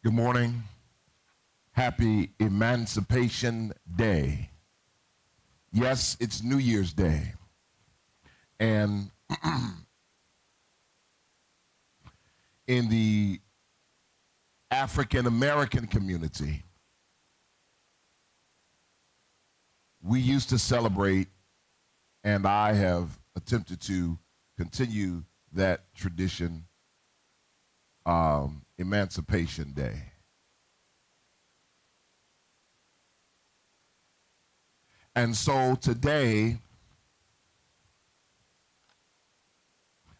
Good morning. Happy Emancipation Day. Yes, it's New Year's Day. And in the African American community, we used to celebrate, and I have attempted to continue that tradition, Emancipation Day. And so today,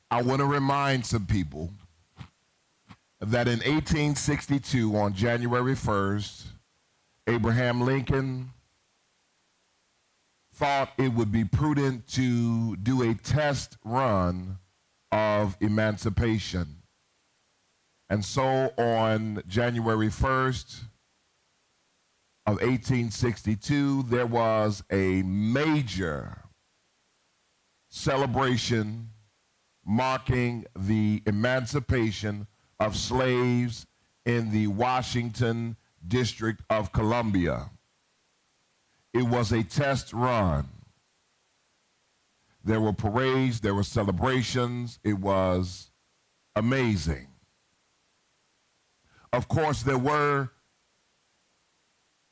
I want to remind some people that in 1862, on January 1st, Abraham Lincoln thought it would be prudent to do a test run of emancipation. And so on January 1st of 1862, there was a major celebration marking the emancipation of slaves in the Washington District of Columbia. It was a test run. There were parades, there were celebrations. It was amazing. Of course, there were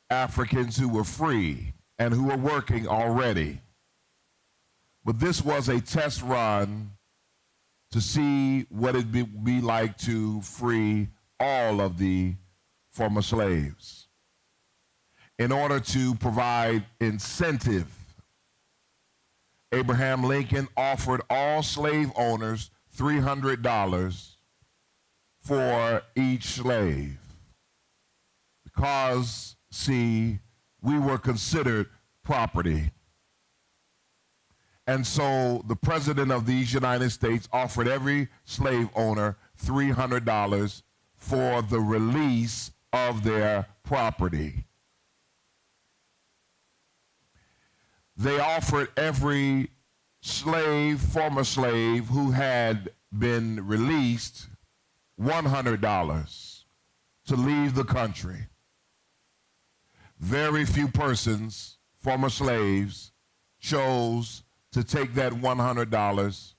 Africans who were free and who were working already. But this was a test run to see what it'd be like to free all of the former slaves. In order to provide incentive, Abraham Lincoln offered all slave owners $300 for each slave. Because, see, we were considered property. And so the President of these United States offered every slave owner $300 for the release of their property. They offered every slave, former slave, who had been released $100 to leave the country. Very few persons, former slaves, chose to take that $100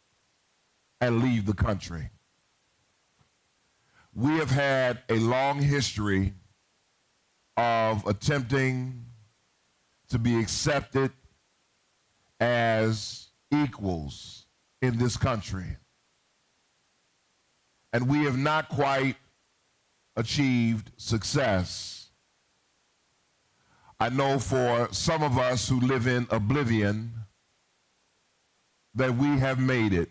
and leave the country. We have had a long history of attempting to be accepted as equals in this country. And we have not quite achieved success. I know for some of us who live in oblivion that we have made it,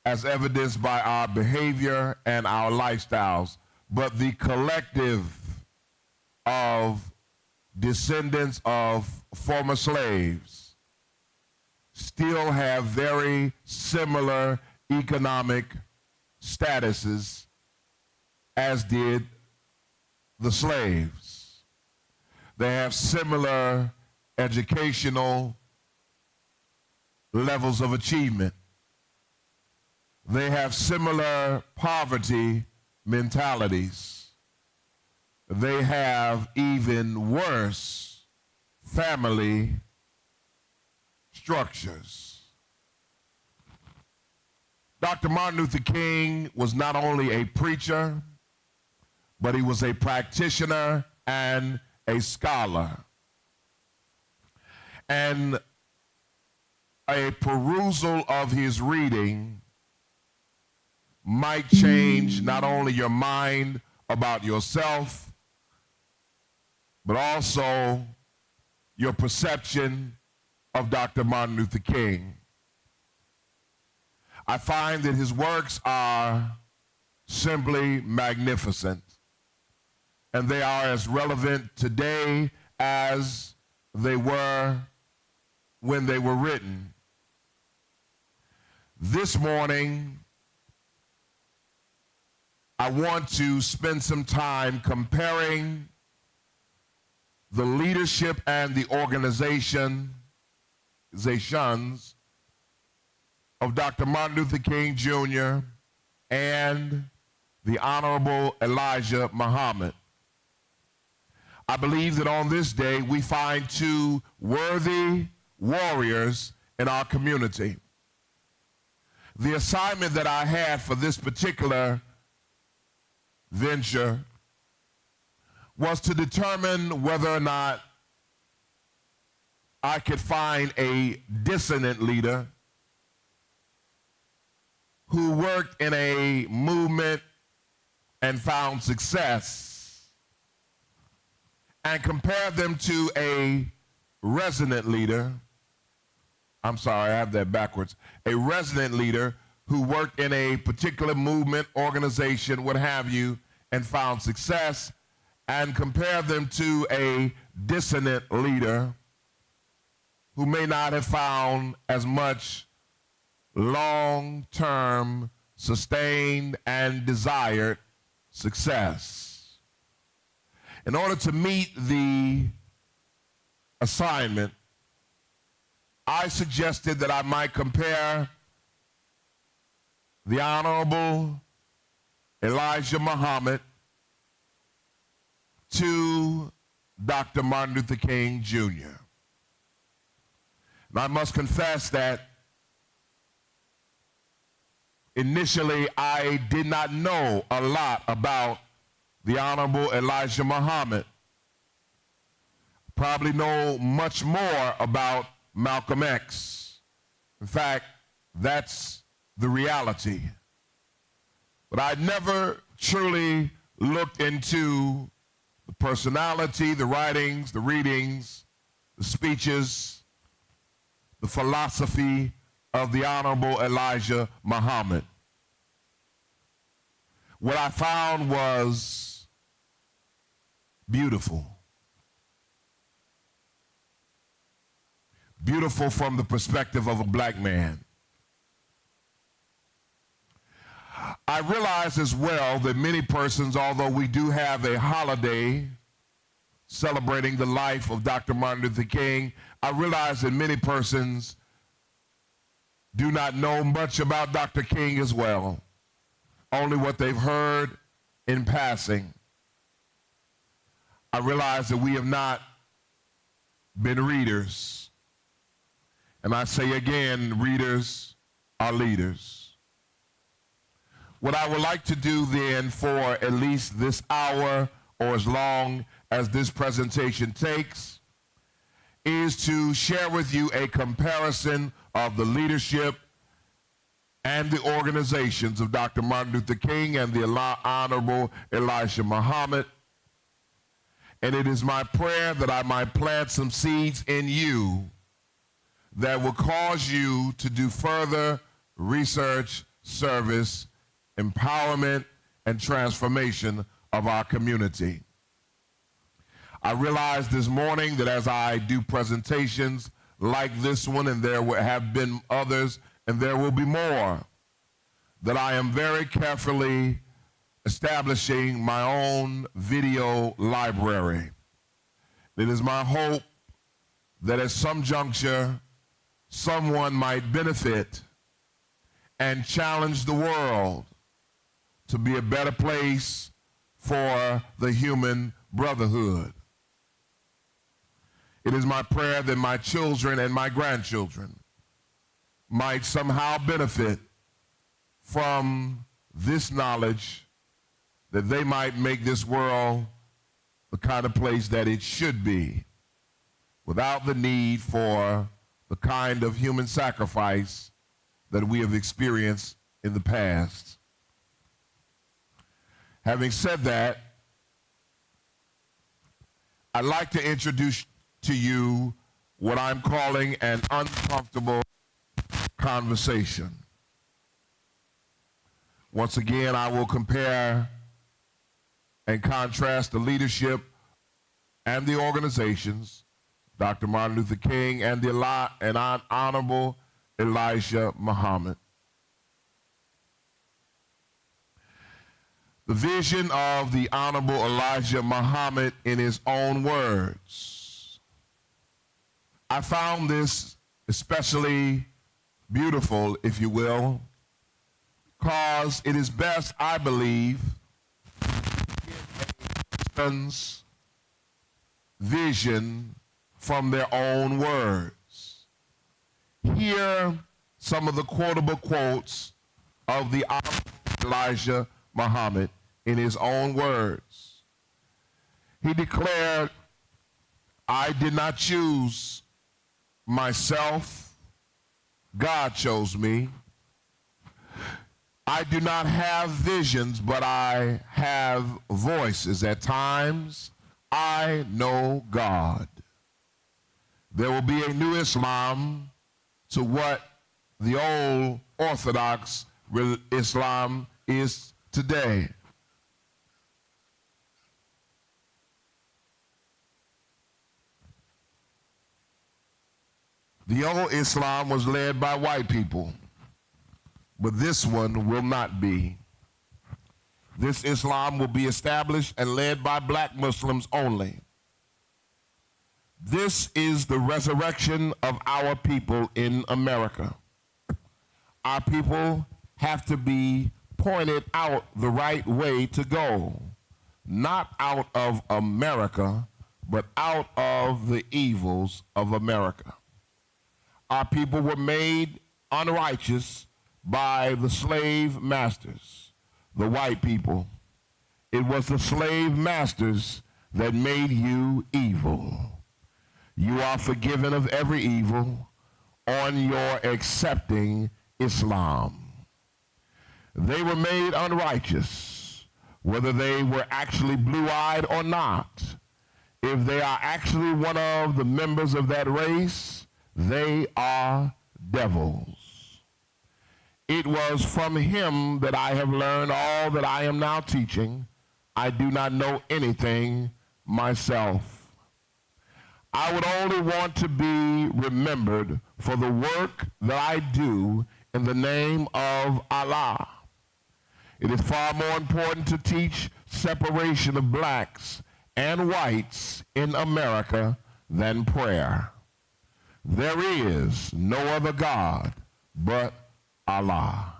as evidenced by our behavior and our lifestyles. But the collective of descendants of former slaves still have very similar economic statuses as did the slaves. They have similar educational levels of achievement. They have similar poverty mentalities. They have even worse family structures. Dr. Martin Luther King was not only a preacher, but he was a practitioner and a scholar. And a perusal of his reading might change not only your mind about yourself, but also your perception of Dr. Martin Luther King. I find that his works are simply magnificent, and they are as relevant today as they were when they were written. This morning, I want to spend some time comparing the leadership and the organizations of Dr. Martin Luther King Jr. and the Honorable Elijah Muhammad. I believe that on this day we find two worthy warriors in our community. The assignment that I had for this particular venture was to determine whether or not I could find a dissonant leader who worked in a movement and found success, and compare them to a resonant leader. I'm sorry, I have that backwards. A resident leader who worked in a particular movement, organization, what have you, and found success, and compare them to a dissonant leader who may not have found as much long-term, sustained, and desired success. In order to meet the assignment, I suggested that I might compare the Honorable Elijah Muhammad to Dr. Martin Luther King Jr. And I must confess that initially I did not know a lot about the Honorable Elijah Muhammad. Probably know much more about Malcolm X. In fact, that's the reality. But I never truly looked into the personality, the writings, the readings, the speeches, the philosophy of the Honorable Elijah Muhammad. What I found was beautiful. Beautiful from the perspective of a black man. I realize as well that many persons, although we do have a holiday celebrating the life of Dr. Martin Luther King, I realize that many persons do not know much about Dr. King as well, only what they've heard in passing. I realize that we have not been readers. And I say again, readers are leaders. What I would like to do then for at least this hour or as long as this presentation takes is to share with you a comparison of the leadership and the organizations of Dr. Martin Luther King and the Honorable Elijah Muhammad. And it is my prayer that I might plant some seeds in you that will cause you to do further research, service, empowerment, and transformation of our community. I realized this morning that as I do presentations like this one, and there have been others, and there will be more, that I am very carefully establishing my own video library. It is my hope that at some juncture, someone might benefit and challenge the world to be a better place for the human brotherhood. It is my prayer that my children and my grandchildren might somehow benefit from this knowledge, that they might make this world the kind of place that it should be, without the need for the kind of human sacrifice that we have experienced in the past. Having said that, I'd like to introduce to you what I'm calling an uncomfortable conversation. Once again, I will compare and contrast the leadership and the organizations, Dr. Martin Luther King and the Honorable Elijah Muhammad. The vision of the Honorable Elijah Muhammad in his own words. I found this especially beautiful, if you will, because it is best, I believe, to get a person's vision from their own words. Here some of the quotable quotes of the Elijah Muhammad in his own words. He declared, "I did not choose myself, God chose me. I do not have visions, but I have voices. At times, I know God." There will be a new Islam to what the old Orthodox Islam is today. The old Islam was led by white people, but this one will not be. This Islam will be established and led by black Muslims only. This is the resurrection of our people in America. Our people have to be pointed out the right way to go, not out of America, but out of the evils of America. Our people were made unrighteous by the slave masters, the white people. It was the slave masters that made you evil. You are forgiven of every evil on your accepting Islam. They were made unrighteous, whether they were actually blue-eyed or not. If they are actually one of the members of that race, they are devils. It was from him that I have learned all that I am now teaching. I do not know anything myself. I would only want to be remembered for the work that I do in the name of Allah. It is far more important to teach separation of blacks and whites in America than prayer. There is no other God but Allah.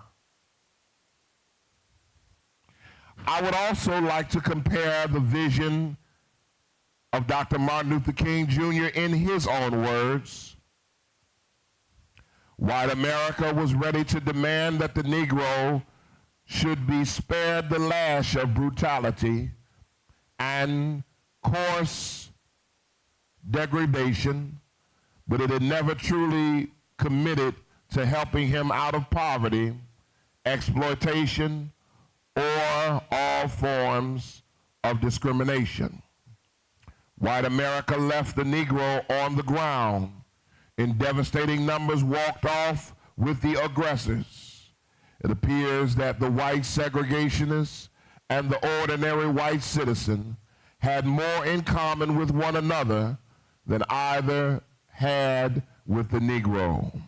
I would also like to compare the vision of Dr. Martin Luther King Jr. in his own words. White America was ready to demand that the Negro should be spared the lash of brutality and coarse degradation, but it had never truly committed to helping him out of poverty, exploitation, or all forms of discrimination. White America left the Negro on the ground. In devastating numbers, walked off with the aggressors. It appears that the white segregationists and the ordinary white citizen had more in common with one another than either had with the Negro.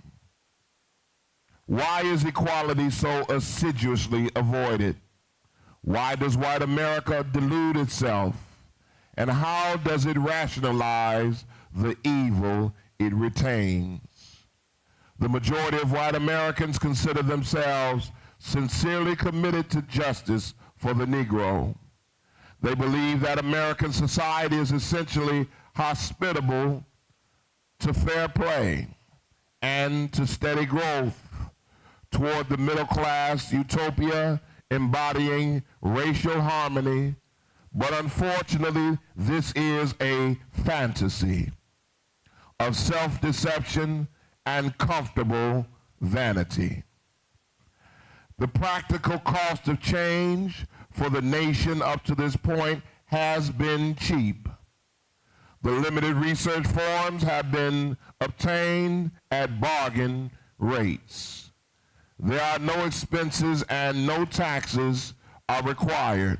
Why is equality so assiduously avoided? Why does white America delude itself? And how does it rationalize the evil it retains? The majority of white Americans consider themselves sincerely committed to justice for the Negro. They believe that American society is essentially hospitable to fair play and to steady growth toward the middle class utopia embodying racial harmony. But unfortunately, this is a fantasy of self-deception and comfortable vanity. The practical cost of change for the nation up to this point has been cheap. The limited research forms have been obtained at bargain rates. There are no expenses and no taxes are required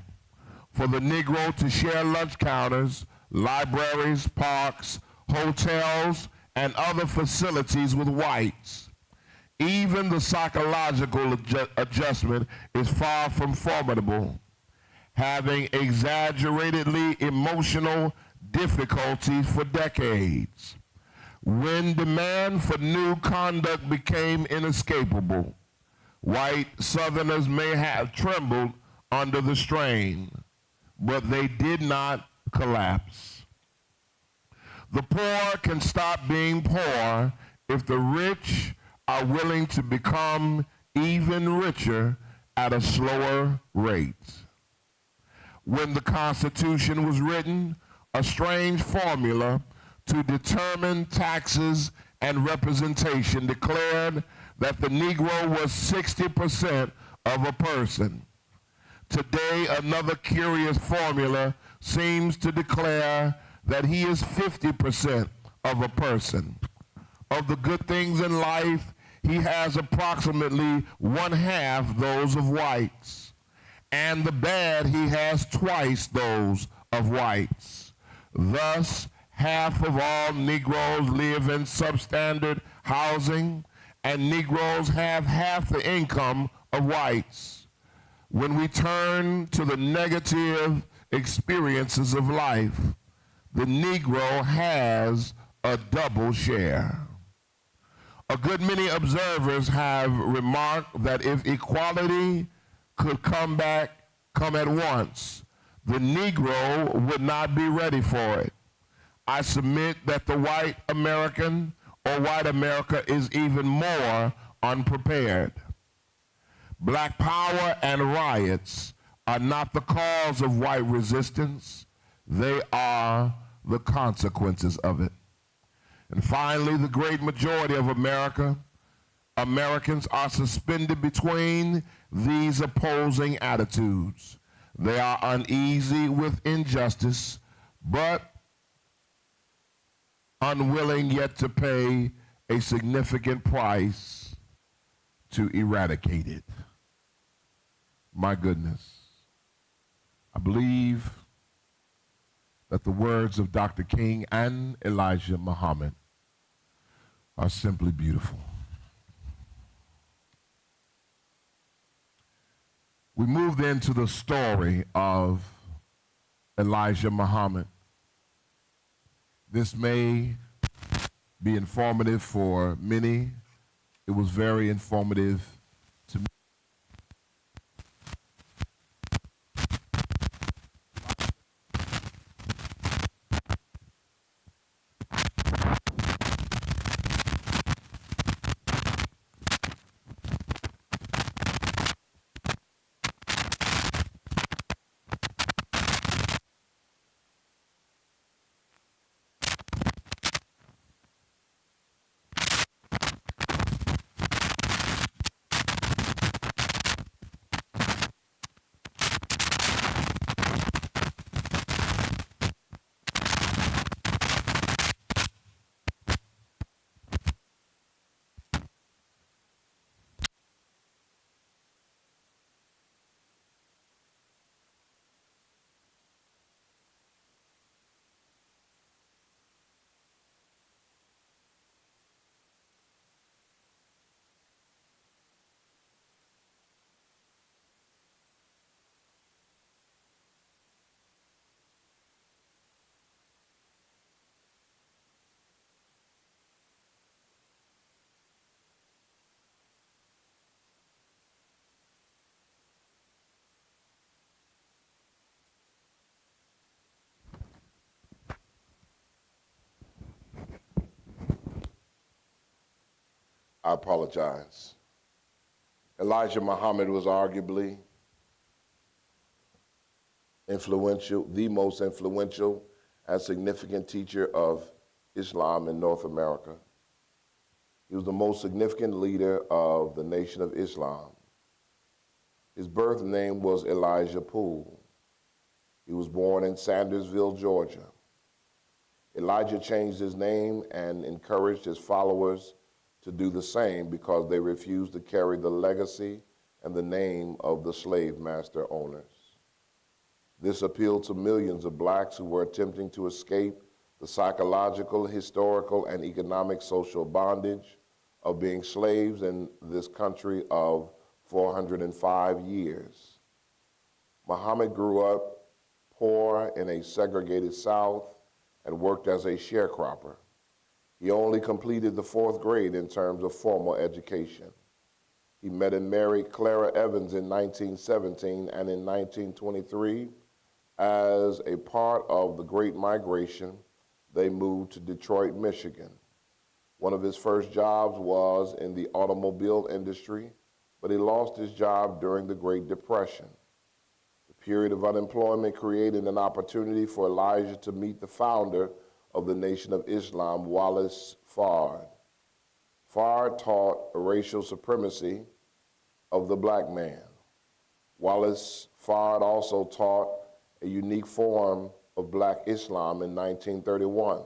for the Negro to share lunch counters, libraries, parks, hotels, and other facilities with whites. Even the psychological adjustment is far from formidable, having exaggeratedly emotional difficulties for decades. When demand for new conduct became inescapable, White Southerners may have trembled under the strain, but they did not collapse. The poor can stop being poor if the rich are willing to become even richer at a slower rate. When the Constitution was written, a strange formula to determine taxes and representation declared that the Negro was 60% of a person. Today, another curious formula seems to declare that he is 50% of a person. Of the good things in life, he has approximately one-half those of whites. And the bad, he has twice those of whites. Thus, half of all Negroes live in substandard housing, and Negroes have half the income of whites. When we turn to the negative experiences of life, the Negro has a double share. A good many observers have remarked that if equality could come at once, the Negro would not be ready for it. I submit that the white American or white America is even more unprepared. Black power and riots are not the cause of white resistance. They are the consequences of it. And finally, the great majority of Americans are suspended between these opposing attitudes. They are uneasy with injustice, but unwilling yet to pay a significant price to eradicate it. My goodness. I believe that the words of Dr. King and Elijah Muhammad are simply beautiful. We move then to the story of Elijah Muhammad. This may be informative for many. It was very informative to me. I apologize. Elijah Muhammad was arguably influential, the most influential and significant teacher of Islam in North America. He was the most significant leader of the Nation of Islam. His birth name was Elijah Poole. He was born in Sandersville, Georgia. Elijah changed his name and encouraged his followers to do the same because they refused to carry the legacy and the name of the slave master owners. This appealed to millions of blacks who were attempting to escape the psychological, historical, and economic social bondage of being slaves in this country of 405 years. Muhammad grew up poor in a segregated South and worked as a sharecropper. He only completed the 4th grade in terms of formal education. He met and married Clara Evans in 1917, and in 1923, as a part of the Great Migration, they moved to Detroit, Michigan. One of his first jobs was in the automobile industry, but he lost his job during the Great Depression. The period of unemployment created an opportunity for Elijah to meet the founder of the Nation of Islam, Wallace Fard. Fard taught racial supremacy of the black man. Wallace Fard also taught a unique form of black Islam in 1931.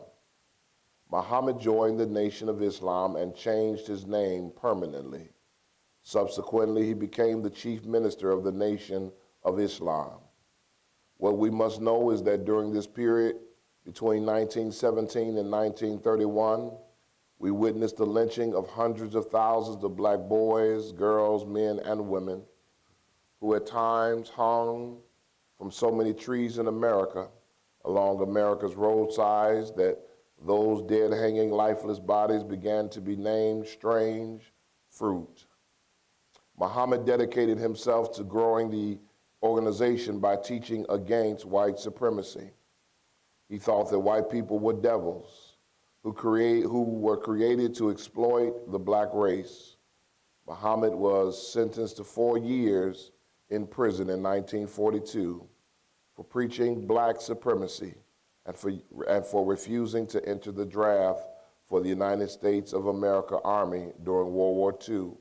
Muhammad joined the Nation of Islam and changed his name permanently. Subsequently, he became the chief minister of the Nation of Islam. What we must know is that during this period, between 1917 and 1931, we witnessed the lynching of hundreds of thousands of black boys, girls, men, and women who at times hung from so many trees in America, along America's roadsides, that those dead, hanging, lifeless bodies began to be named strange fruit. Muhammad dedicated himself to growing the organization by teaching against white supremacy. He thought that white people were devils who were created to exploit the black race. Muhammad was sentenced to 4 years in prison in 1942 for preaching black supremacy and for refusing to enter the draft for the United States of America Army during World War II.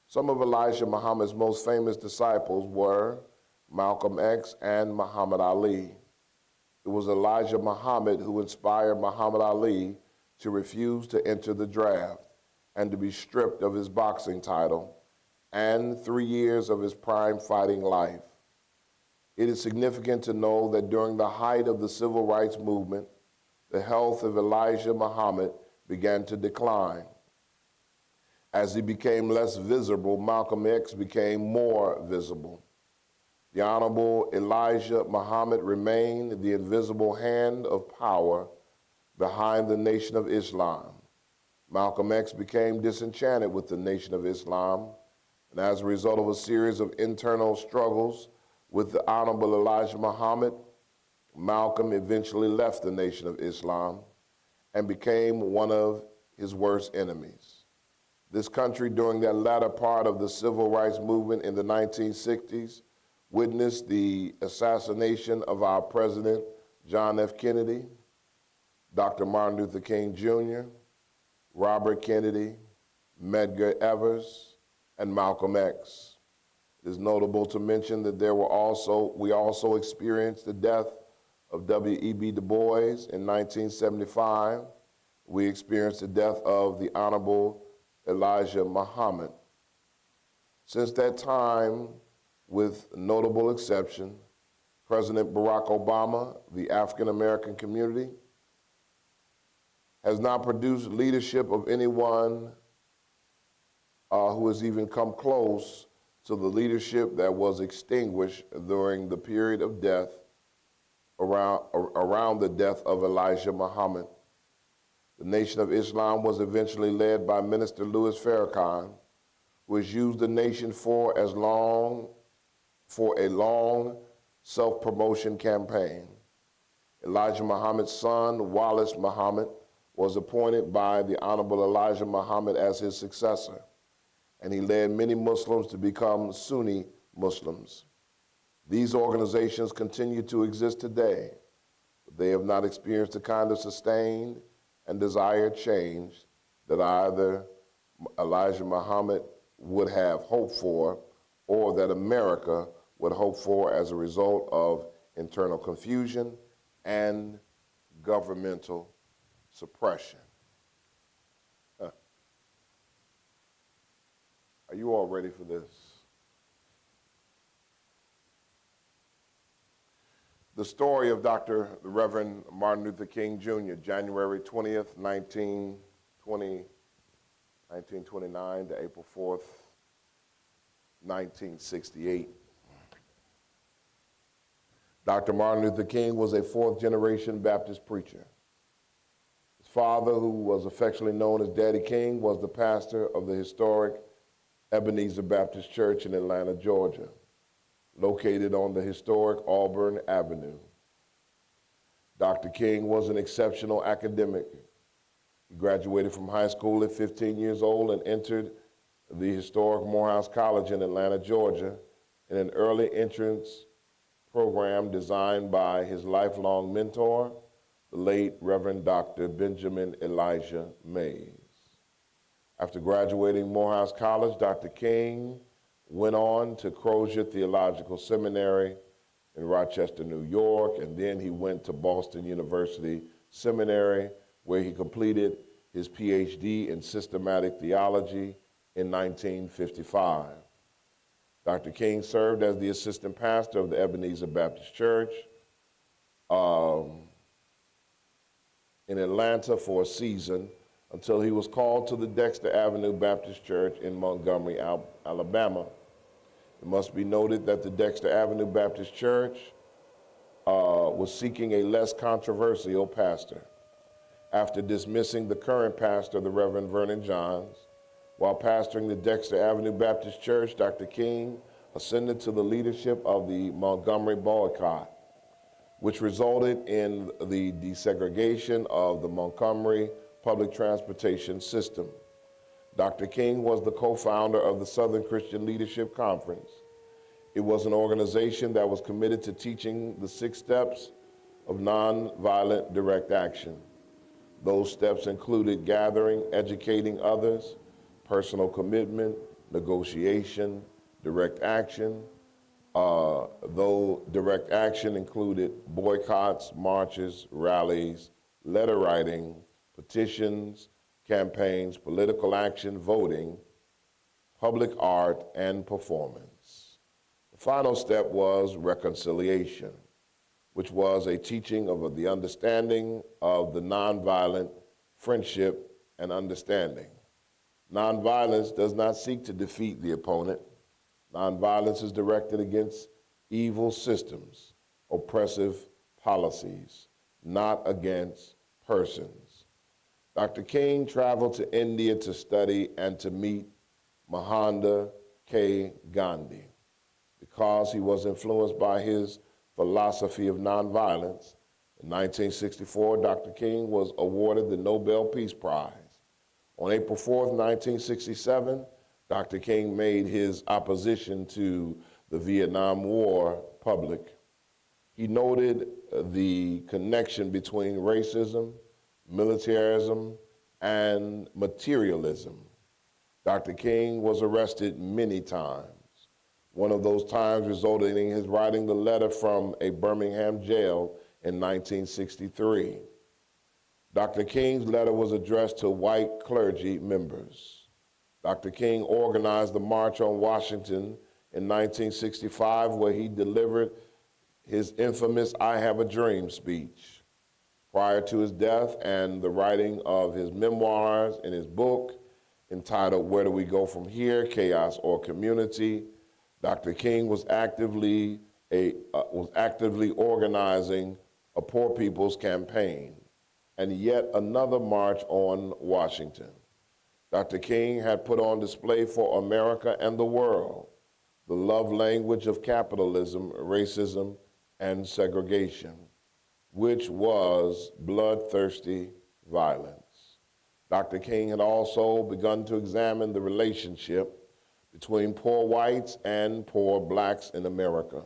Some of Elijah Muhammad's most famous disciples were Malcolm X and Muhammad Ali. It was Elijah Muhammad who inspired Muhammad Ali to refuse to enter the draft and to be stripped of his boxing title and 3 years of his prime fighting life. It is significant to know that during the height of the civil rights movement, the health of Elijah Muhammad began to decline. As he became less visible, Malcolm X became more visible. The Honorable Elijah Muhammad remained the invisible hand of power behind the Nation of Islam. Malcolm X became disenchanted with the Nation of Islam, and as a result of a series of internal struggles with the Honorable Elijah Muhammad, Malcolm eventually left the Nation of Islam and became one of his worst enemies. This country, during that latter part of the civil rights movement in the 1960s, witnessed the assassination of our President, John F. Kennedy, Dr. Martin Luther King Jr., Robert Kennedy, Medgar Evers, and Malcolm X. It is notable to mention that we also experienced the death of W.E.B. Du Bois in 1975. We experienced the death of the Honorable Elijah Muhammad. Since that time, with notable exception, President Barack Obama, the African American community, has not produced leadership of anyone who has even come close to the leadership that was extinguished during the period of death around the death of Elijah Muhammad. The Nation of Islam was eventually led by Minister Louis Farrakhan, who has used the nation for a long self-promotion campaign. Elijah Muhammad's son, Wallace Muhammad, was appointed by the Honorable Elijah Muhammad as his successor, and he led many Muslims to become Sunni Muslims. These organizations continue to exist today, but they have not experienced the kind of sustained and desired change that either Elijah Muhammad would have hoped for or that America would hope for as a result of internal confusion and governmental suppression. Are you all ready for this? The story of the Reverend Martin Luther King Jr., January 20th, 1929 to April 4th, 1968. Dr. Martin Luther King was a fourth-generation Baptist preacher. His father, who was affectionately known as Daddy King, was the pastor of the historic Ebenezer Baptist Church in Atlanta, Georgia, located on the historic Auburn Avenue. Dr. King was an exceptional academic. He graduated from high school at 15 years old and entered the historic Morehouse College in Atlanta, Georgia, in an early entrance program designed by his lifelong mentor, the late Reverend Dr. Benjamin Elijah Mays. After graduating Morehouse College, Dr. King went on to Crozier Theological Seminary in Rochester, New York, and then he went to Boston University Seminary, where he completed his PhD in systematic theology in 1955. Dr. King served as the assistant pastor of the Ebenezer Baptist Church in Atlanta for a season until he was called to the Dexter Avenue Baptist Church in Montgomery, Alabama. It must be noted that the Dexter Avenue Baptist Church was seeking a less controversial pastor. After dismissing the current pastor, the Reverend Vernon Johns, while pastoring the Dexter Avenue Baptist Church, Dr. King ascended to the leadership of the Montgomery boycott, which resulted in the desegregation of the Montgomery public transportation system. Dr. King was the co-founder of the Southern Christian Leadership Conference. It was an organization that was committed to teaching the 6 steps of nonviolent direct action. Those steps included gathering, educating others, personal commitment, negotiation, direct action, though direct action included boycotts, marches, rallies, letter writing, petitions, campaigns, political action, voting, public art, and performance. The final step was reconciliation, which was a teaching of the understanding of the nonviolent friendship and understanding. Nonviolence does not seek to defeat the opponent. Nonviolence is directed against evil systems, oppressive policies, not against persons. Dr. King traveled to India to study and to meet Mahatma Gandhi. Because he was influenced by his philosophy of nonviolence, in 1964, Dr. King was awarded the Nobel Peace Prize. On April 4th, 1967, Dr. King made his opposition to the Vietnam War public. He noted the connection between racism, militarism, and materialism. Dr. King was arrested many times. One of those times resulted in his writing the letter from a Birmingham jail in 1963. Dr. King's letter was addressed to white clergy members. Dr. King organized the March on Washington in 1965, where he delivered his infamous "I Have a Dream" speech. Prior to his death and the writing of his memoirs in his book entitled "Where Do We Go From Here? Chaos or Community," Dr. King was actively organizing a Poor People's Campaign and yet another march on Washington. Dr. King had put on display for America and the world the love language of capitalism, racism, and segregation, which was bloodthirsty violence. Dr. King had also begun to examine the relationship between poor whites and poor blacks in America.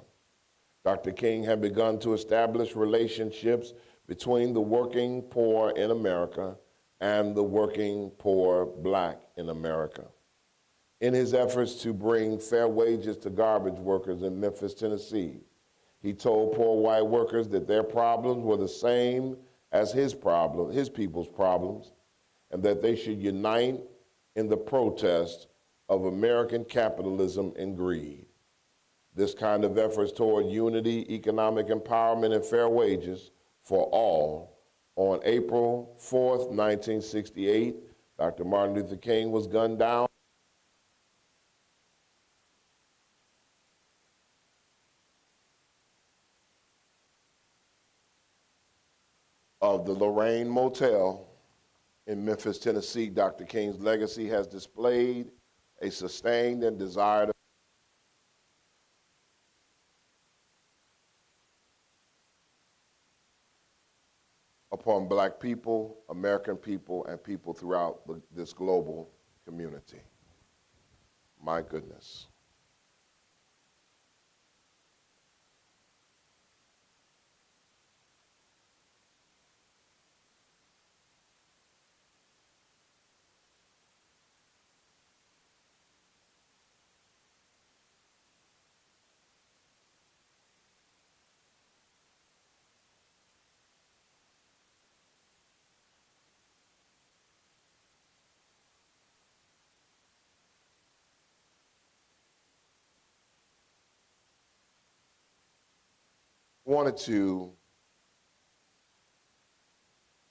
Dr. King had begun to establish relationships between the working poor in America and the working poor black in America. In his efforts to bring fair wages to garbage workers in Memphis, Tennessee, he told poor white workers that their problems were the same as his people's problems, and that they should unite in the protest of American capitalism and greed. This kind of efforts toward unity, economic empowerment, and fair wages for all. On April 4th, 1968, Dr. Martin Luther King was gunned down of the Lorraine Motel in Memphis, Tennessee. Dr. King's legacy has displayed a sustained and desired upon black people, American people, and people throughout this global community. My goodness. Wanted to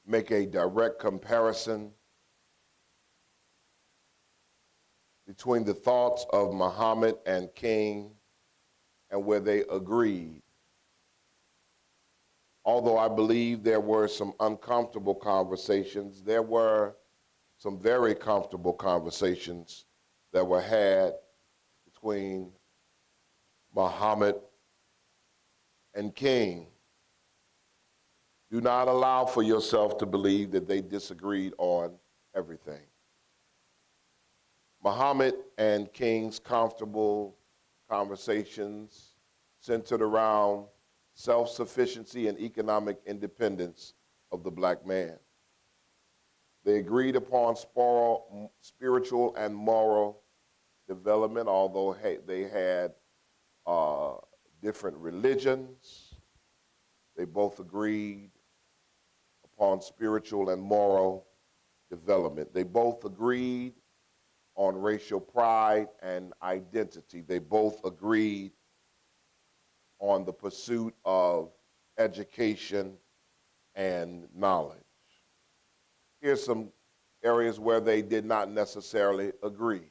make a direct comparison between the thoughts of Muhammad and King and where they agreed. Although I believe there were some uncomfortable conversations, there were some very comfortable conversations that were had between Muhammad and King. Do not allow for yourself to believe that they disagreed on everything. Muhammad and King's comfortable conversations centered around self-sufficiency and economic independence of the black man. They agreed upon spiritual and moral development, although they had different religions. They both agreed upon spiritual and moral development. They both agreed on racial pride and identity. They both agreed on the pursuit of education and knowledge. Here's some areas where they did not necessarily agree.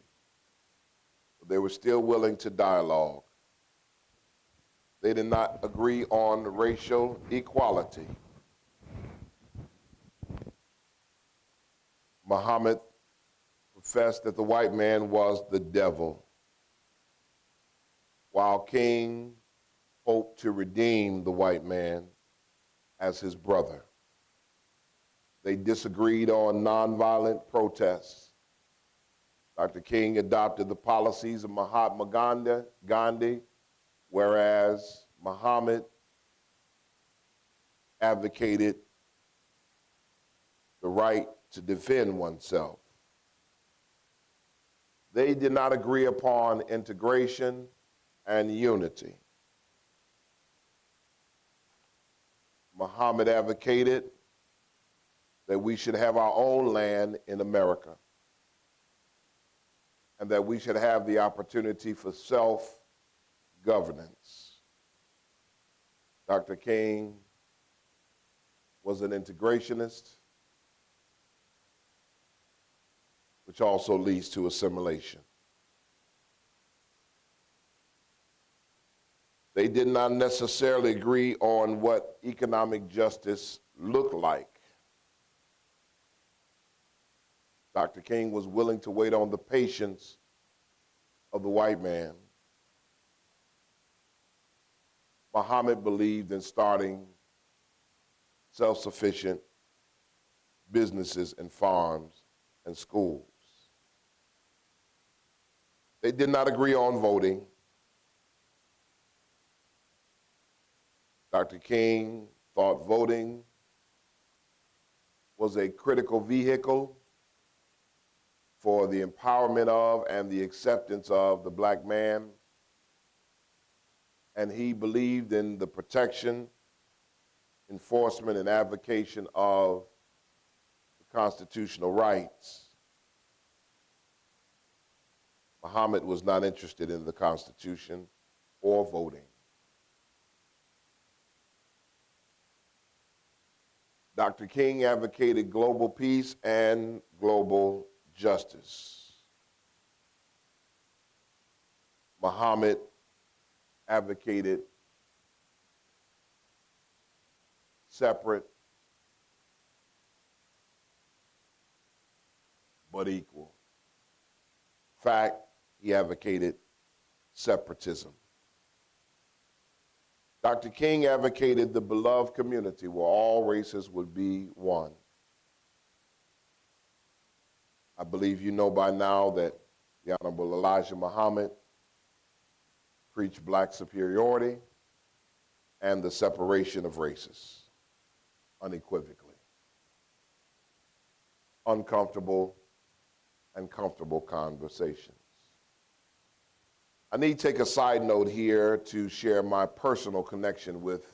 They were still willing to dialogue. They did not agree on racial equality. Muhammad professed that the white man was the devil, while King hoped to redeem the white man as his brother. They disagreed on nonviolent protests. Dr. King adopted the policies of Mahatma Gandhi, whereas Muhammad advocated the right to defend oneself. They did not agree upon integration and unity. Muhammad advocated that we should have our own land in America and that we should have the opportunity for self-governance. Dr. King was an integrationist, which also leads to assimilation. They did not necessarily agree on what economic justice looked like. Dr. King was willing to wait on the patience of the white man. Muhammad believed in starting self-sufficient businesses and farms and schools. They did not agree on voting. Dr. King thought voting was a critical vehicle for the empowerment of and the acceptance of the black man. And he believed in the protection, enforcement, and advocacy of the constitutional rights. Muhammad was not interested in the Constitution or voting. Dr. King advocated global peace and global justice. Muhammad advocated separate but equal. fact, he advocated separatism. Dr. King advocated the beloved community where all races would be one. I believe you know by now that the Honorable Elijah Muhammad preached black superiority and the separation of races, unequivocally. Uncomfortable and comfortable conversations. I need to take a side note here to share my personal connection with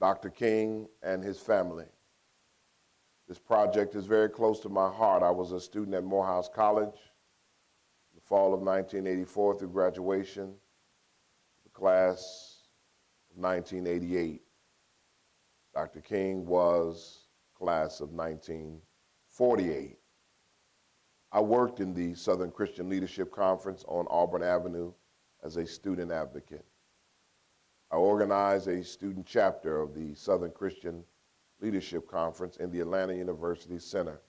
Dr. King and his family. This project is very close to my heart. I was a student at Morehouse College in the fall of 1984 through graduation, the class of 1988. Dr. King was class of 1948. I worked in the Southern Christian Leadership Conference on Auburn Avenue as a student advocate. I organized a student chapter of the Southern Christian Leadership Conference in the Atlanta University Center.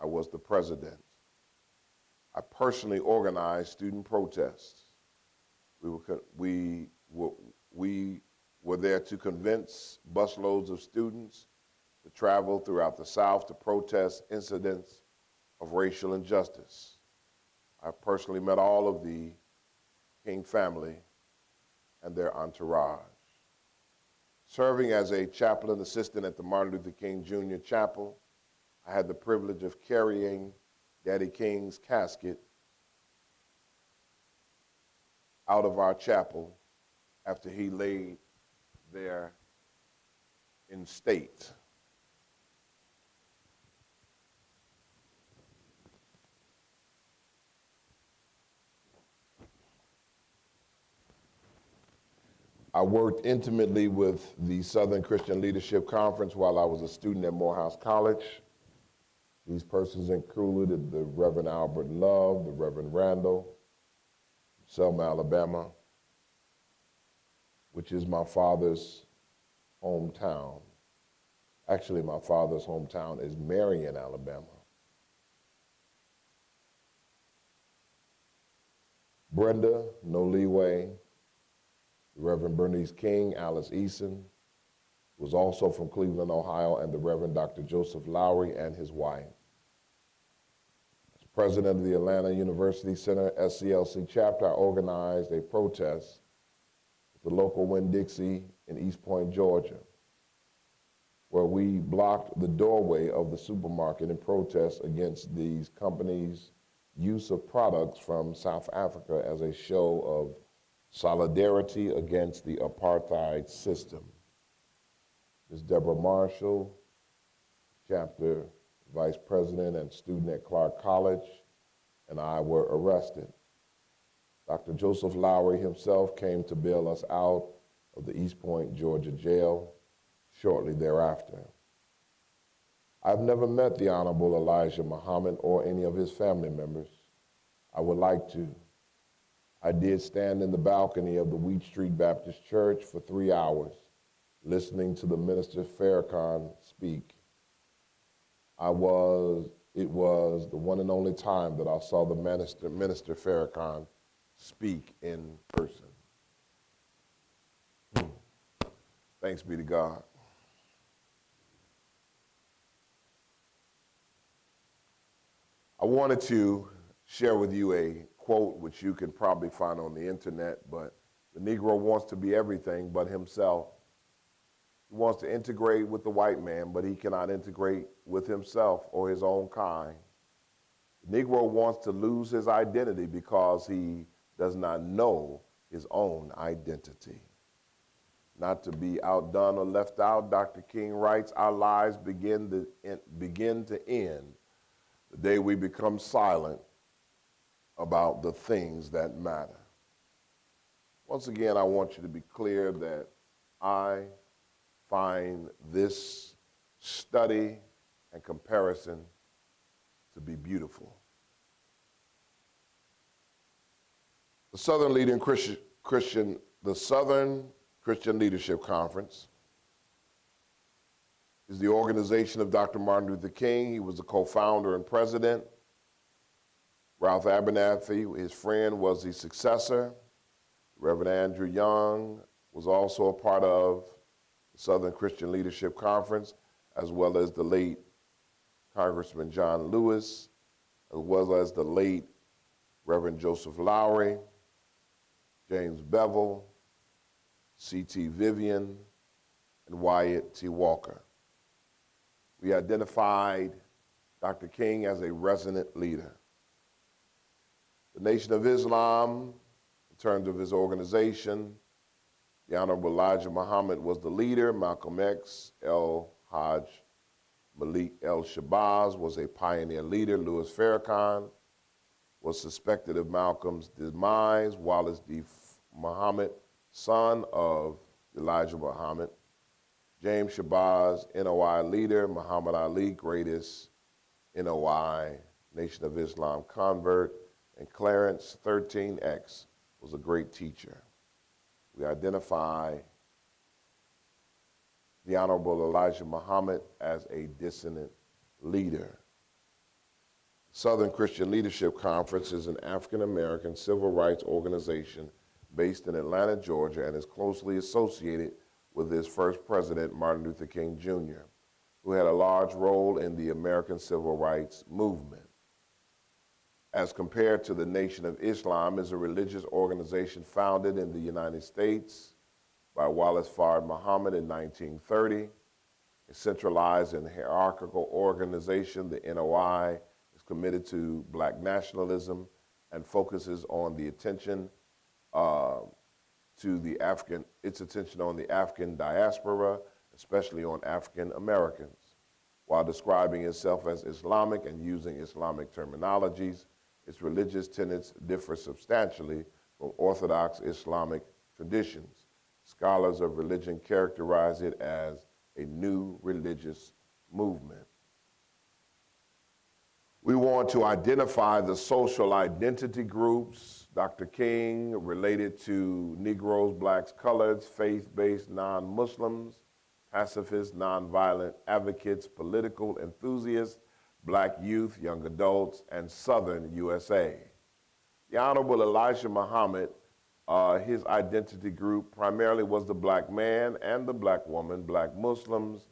I was the president. I personally organized student protests. We were there to convince busloads of students to travel throughout the South to protest incidents of racial injustice. I personally met all of the King family and their entourage. Serving as a chaplain assistant at the Martin Luther King Jr. Chapel, I had the privilege of carrying Daddy King's casket out of our chapel after he laid there in state. I worked intimately with the Southern Christian Leadership Conference while I was a student at Morehouse College. These persons included the Reverend Albert Love, the Reverend Randall, Selma, Alabama, which is my father's hometown. Actually, my father's hometown is Marion, Alabama. Brenda, No Leeway, the Reverend Bernice King, Alice Eason, was also from Cleveland, Ohio, and the Reverend Dr. Joseph Lowry and his wife. As president of the Atlanta University Center SCLC chapter, I organized a protest at the local Winn-Dixie in East Point, Georgia, where we blocked the doorway of the supermarket in protest against these companies' use of products from South Africa as a show of solidarity against the apartheid system. Ms. Deborah Marshall, chapter vice president and student at Clark College, and I were arrested. Dr. Joseph Lowry himself came to bail us out of the East Point, Georgia jail shortly thereafter. I've never met the Honorable Elijah Muhammad or any of his family members. I would like to. I did stand in the balcony of the Wheat Street Baptist Church for 3 hours, listening to the Minister Farrakhan speak. It was the one and only time that I saw the Minister Farrakhan speak in person. Thanks be to God. I wanted to share with you a quote which you can probably find on the internet, but the Negro wants to be everything but himself. He wants to integrate with the white man, but he cannot integrate with himself or his own kind. The Negro wants to lose his identity because he does not know his own identity. Not to be outdone or left out, Dr. King writes, our lives begin to end the day we become silent about the things that matter. Once again, I want you to be clear that I find this study and comparison to be beautiful. The Southern Christian Leadership Conference is the organization of Dr. Martin Luther King. He was the co-founder and president, Ralph Abernathy, his friend, was the successor. Reverend Andrew Young was also a part of the Southern Christian Leadership Conference, as well as the late Congressman John Lewis, as well as the late Reverend Joseph Lowry, James Bevel, C.T. Vivian, and Wyatt T. Walker. We identified Dr. King as a resonant leader. The Nation of Islam, in terms of his organization, the Honorable Elijah Muhammad was the leader. Malcolm X, El-Hajj Malik El-Shabazz was a pioneer leader. Louis Farrakhan was suspected of Malcolm's demise. Wallace D. Muhammad, son of Elijah Muhammad. James Shabazz, NOI leader. Muhammad Ali, greatest NOI, Nation of Islam convert. And Clarence 13X was a great teacher. We identify the Honorable Elijah Muhammad as a dissident leader. Southern Christian Leadership Conference is an African-American civil rights organization based in Atlanta, Georgia, and is closely associated with its first president, Martin Luther King Jr., who had a large role in the American civil rights movement. As compared to the Nation of Islam, is a religious organization founded in the United States by Wallace Fard Muhammad in 1930. A centralized and hierarchical organization, the NOI is committed to black nationalism and focuses on the attention its attention on the African diaspora, especially on African Americans. While describing itself as Islamic and using Islamic terminologies, its religious tenets differ substantially from Orthodox Islamic traditions. Scholars of religion characterize it as a new religious movement. We want to identify the social identity groups. Dr. King related to Negroes, blacks, coloreds, faith-based non-Muslims, pacifists, nonviolent advocates, political enthusiasts, black youth, young adults, and Southern USA. The Honorable Elijah Muhammad, his identity group primarily was the black man and the black woman, black Muslims,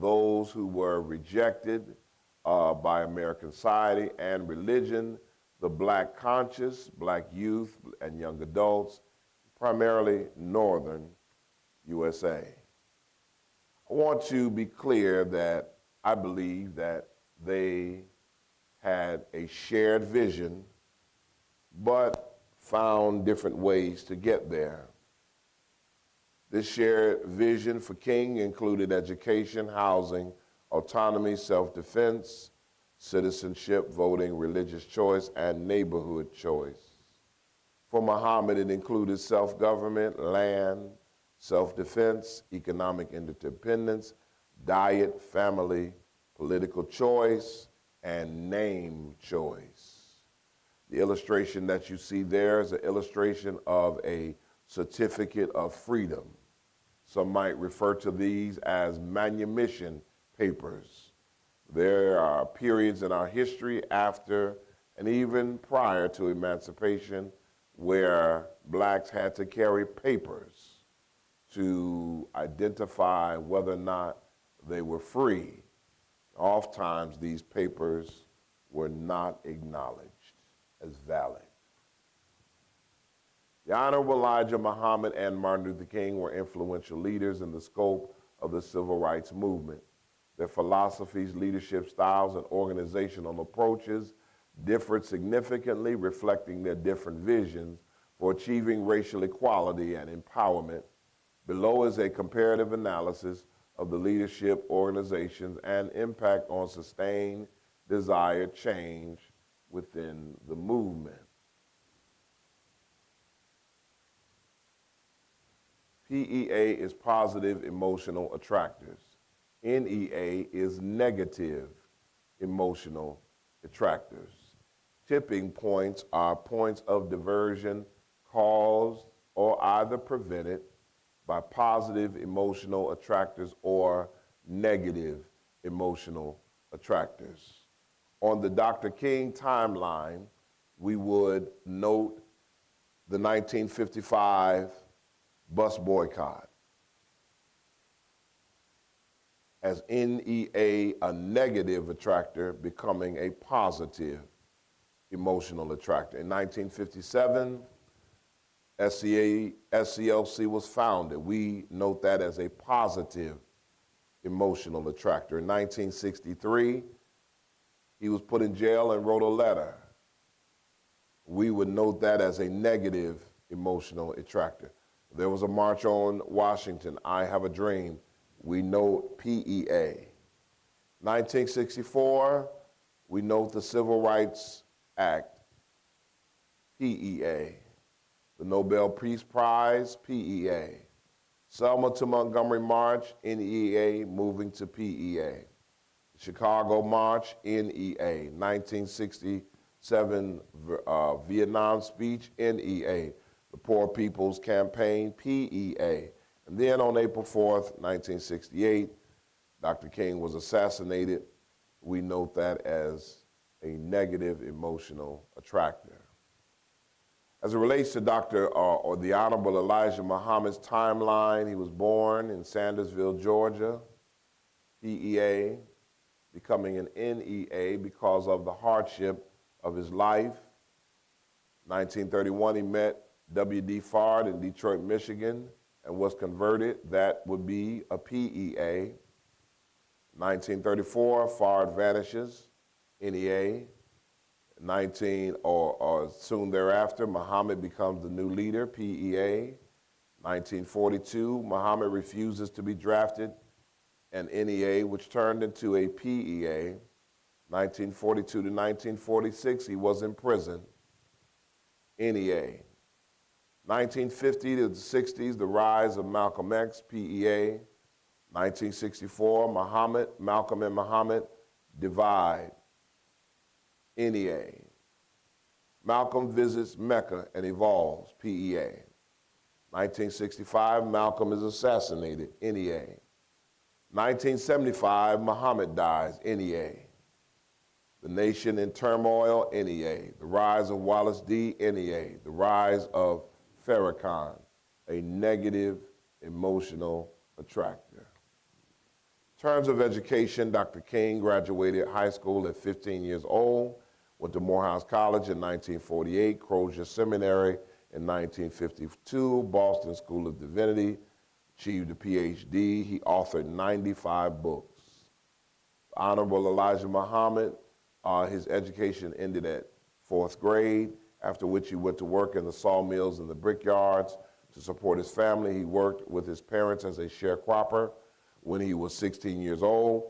those who were rejected by American society and religion, the black conscious, black youth and young adults, primarily Northern USA. I want to be clear that I believe that they had a shared vision, but found different ways to get there. This shared vision for King included education, housing, autonomy, self-defense, citizenship, voting, religious choice, and neighborhood choice. For Muhammad, it included self-government, land, self-defense, economic interdependence, diet, family, political choice, and name choice. The illustration that you see there is an illustration of a certificate of freedom. Some might refer to these as manumission papers. There are periods in our history after and even prior to emancipation where blacks had to carry papers to identify whether or not they were free. Oftentimes, these papers were not acknowledged as valid. The Honorable Elijah Muhammad and Martin Luther King were influential leaders in the scope of the civil rights movement. Their philosophies, leadership styles, and organizational approaches differed significantly, reflecting their different visions for achieving racial equality and empowerment. Below is a comparative analysis of the leadership, organizations, and impact on sustained desired change within the movement. PEA is positive emotional attractors. NEA is negative emotional attractors. Tipping points are points of diversion caused or either prevented by positive emotional attractors or negative emotional attractors. On the Dr. King timeline, we would note the 1955 bus boycott as NEA, a negative attractor, becoming a positive emotional attractor. In 1957, SCLC was founded. We note that as a positive emotional attractor. In 1963, he was put in jail and wrote a letter. We would note that as a negative emotional attractor. There was a march on Washington, I Have a Dream. We note PEA. 1964, we note the Civil Rights Act, PEA. The Nobel Peace Prize, PEA. Selma to Montgomery March, NEA, moving to PEA. The Chicago March, NEA. 1967 Vietnam speech, NEA. The Poor People's Campaign, PEA. And then on April 4th, 1968, Dr. King was assassinated. We note that as a negative emotional attractor. As it relates to Dr. or the Honorable Elijah Muhammad's timeline, he was born in Sandersville, Georgia, PEA, becoming an NEA because of the hardship of his life. 1931, he met W.D. Fard in Detroit, Michigan, and was converted. That would be a PEA. 1934, Fard vanishes, NEA. Soon thereafter, Muhammad becomes the new leader, PEA. 1942, Muhammad refuses to be drafted, an NEA, which turned into a PEA. 1942 to 1946, he was in prison, NEA. 1950 to the 60s, the rise of Malcolm X, PEA. 1964, Malcolm and Muhammad divide, NEA. Malcolm visits Mecca and evolves, PEA. 1965, Malcolm is assassinated, NEA. 1975, Muhammad dies, NEA. The nation in turmoil, NEA. The rise of Wallace D, NEA. The rise of Farrakhan, a negative emotional attractor. In terms of education, Dr. King graduated high school at 15 years old, went to Morehouse College in 1948, Crozier Seminary in 1952, Boston School of Divinity, achieved a PhD. He authored 95 books. Honorable Elijah Muhammad, his education ended at 4th grade, after which he went to work in the sawmills and the brickyards to support his family. He worked with his parents as a sharecropper. When he was 16 years old,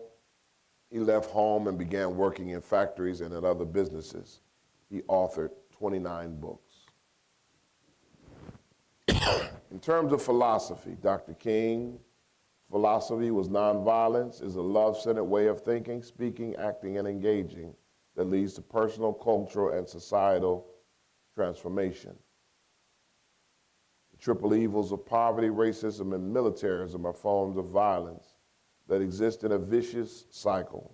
he left home and began working in factories and in other businesses. He authored 29 books. In terms of philosophy, Dr. King's philosophy was nonviolence is a love-centered way of thinking, speaking, acting, and engaging that leads to personal, cultural, and societal transformation. The triple evils of poverty, racism, and militarism are forms of violence that exist in a vicious cycle.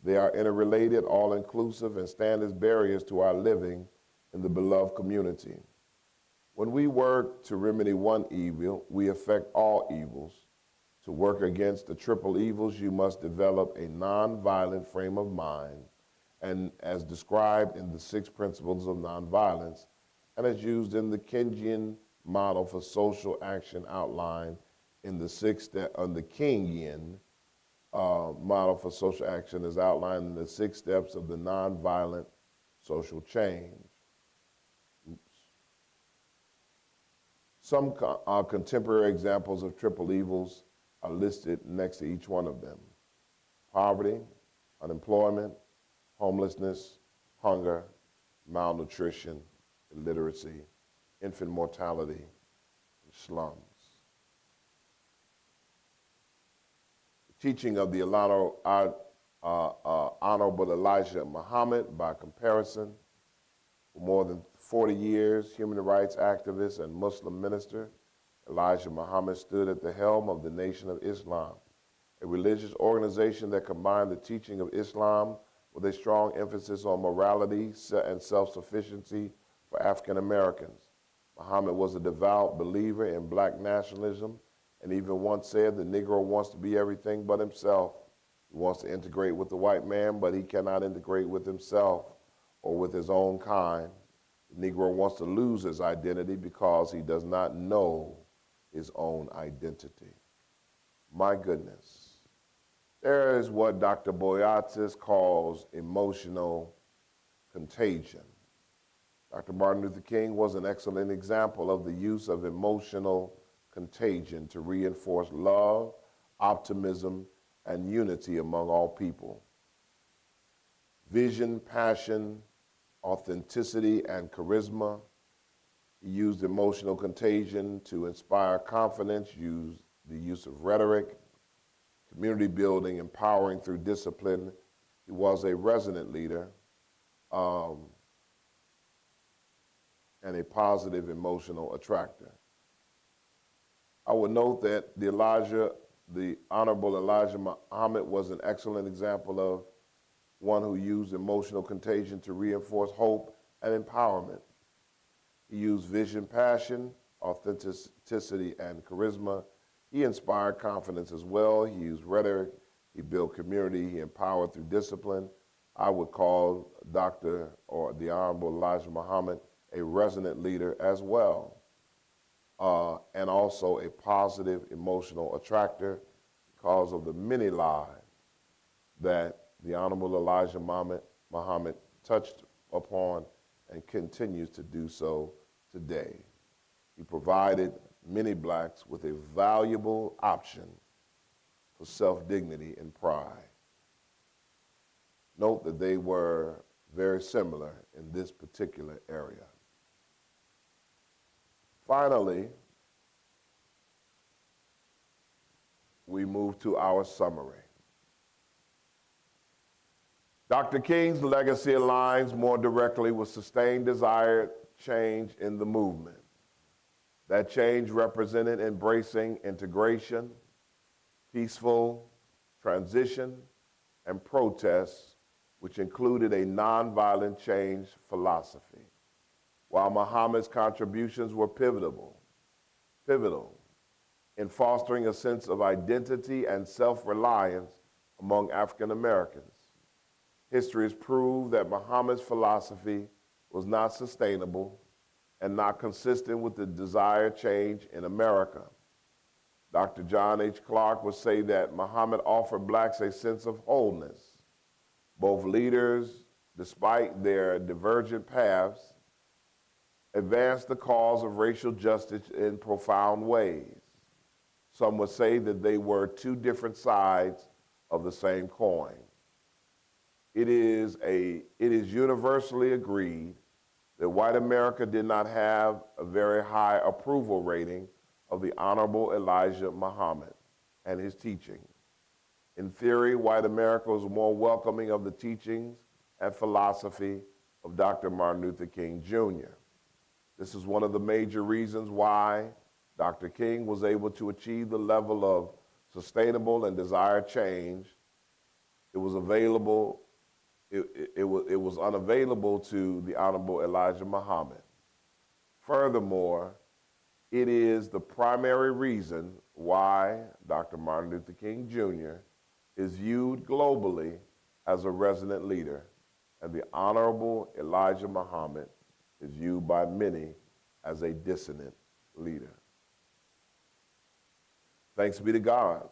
They are interrelated, all-inclusive, and stand as barriers to our living in the beloved community. When we work to remedy one evil, we affect all evils. To work against the triple evils, you must develop a nonviolent frame of mind, and as described in the 6 principles of nonviolence, and as used in the Kingian model for social action outlined in the Kingian model for social action is outlined in the 6 steps of the nonviolent social change. Some contemporary examples of triple evils are listed next to each one of them. Poverty, unemployment, homelessness, hunger, malnutrition, illiteracy, infant mortality, and slums. The teaching of the Honorable Elijah Muhammad, by comparison, for more than 40 years, human rights activist and Muslim minister, Elijah Muhammad stood at the helm of the Nation of Islam, a religious organization that combined the teaching of Islam with a strong emphasis on morality and self-sufficiency for African Americans. Muhammad was a devout believer in black nationalism and even once said the Negro wants to be everything but himself. He wants to integrate with the white man, but he cannot integrate with himself or with his own kind. The Negro wants to lose his identity because he does not know his own identity. My goodness. There is what Dr. Boyatzis calls emotional contagion. Dr. Martin Luther King was an excellent example of the use of emotional contagion to reinforce love, optimism, and unity among all people. Vision, passion, authenticity, and charisma. He used emotional contagion to inspire confidence, used the use of rhetoric, community building, empowering through discipline. He was a resonant leader and a positive emotional attractor. I would note that the Honorable Elijah Muhammad was an excellent example of one who used emotional contagion to reinforce hope and empowerment. He used vision, passion, authenticity, and charisma. He inspired confidence as well. He used rhetoric. He built community. He empowered through discipline. I would call Dr. or the Honorable Elijah Muhammad a resonant leader as well, and also a positive emotional attractor because of the many lives that the Honorable Elijah Muhammad touched upon and continues to do so today. He provided many blacks with a valuable option for self-dignity and pride. Note that they were very similar in this particular area. Finally, we move to our summary. Dr. King's legacy aligns more directly with sustained desired change in the movement. That change represented embracing integration, peaceful transition, and protests, which included a nonviolent change philosophy. While Muhammad's contributions were pivotal in fostering a sense of identity and self-reliance among African Americans, history has proved that Muhammad's philosophy was not sustainable and not consistent with the desired change in America. Dr. John H. Clark would say that Muhammad offered blacks a sense of wholeness. Both leaders, despite their divergent paths, advanced the cause of racial justice in profound ways. Some would say that they were two different sides of the same coin. It is universally agreed that white America did not have a very high approval rating of the Honorable Elijah Muhammad and his teachings. In theory, white America was more welcoming of the teachings and philosophy of Dr. Martin Luther King Jr. This is one of the major reasons why Dr. King was able to achieve the level of sustainable and desired change. It was unavailable to the Honorable Elijah Muhammad. Furthermore, it is the primary reason why Dr. Martin Luther King Jr. is viewed globally as a resonant leader, and the Honorable Elijah Muhammad is viewed by many as a dissonant leader. Thanks be to God.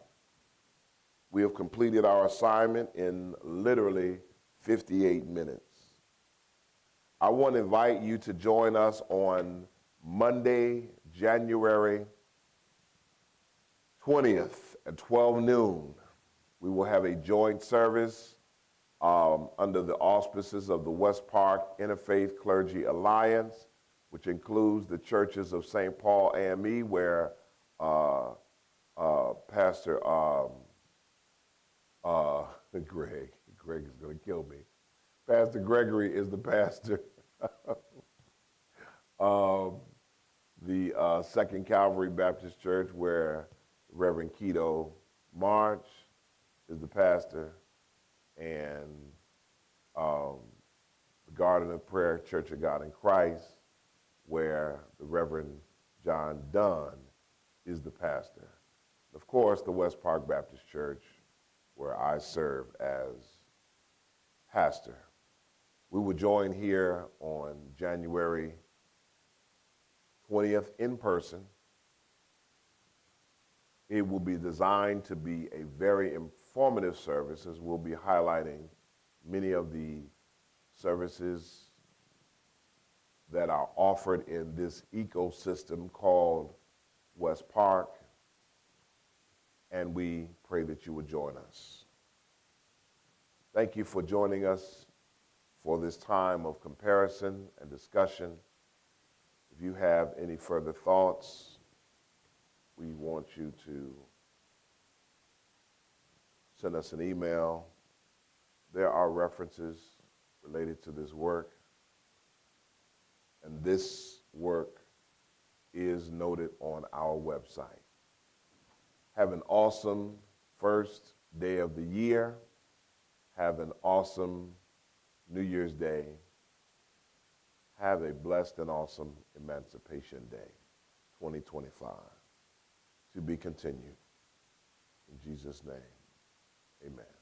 We have completed our assignment in literally 58 minutes. I want to invite you to join us on Monday, January 20th at 12 noon. We will have a joint service under the auspices of the West Park Interfaith Clergy Alliance, which includes the churches of St. Paul AME, where Pastor Greg is going to kill me. Pastor Gregory is the pastor of the Second Calvary Baptist Church, where Reverend Keto March is the pastor, and the Garden of Prayer Church of God in Christ, where the Reverend John Dunn is the pastor. Of course, the West Park Baptist Church, where I serve as pastor. We will join here on January 20th in person. It will be designed to be a very informative service, as we'll be highlighting many of the services that are offered in this ecosystem called West Park, and we pray that you would join us. Thank you for joining us for this time of comparison and discussion. If you have any further thoughts, we want you to send us an email. There are references related to this work, and this work is noted on our website. Have an awesome first day of the year. Have an awesome New Year's Day. Have a blessed and awesome Emancipation Day 2025. To be continued. In Jesus' name, amen.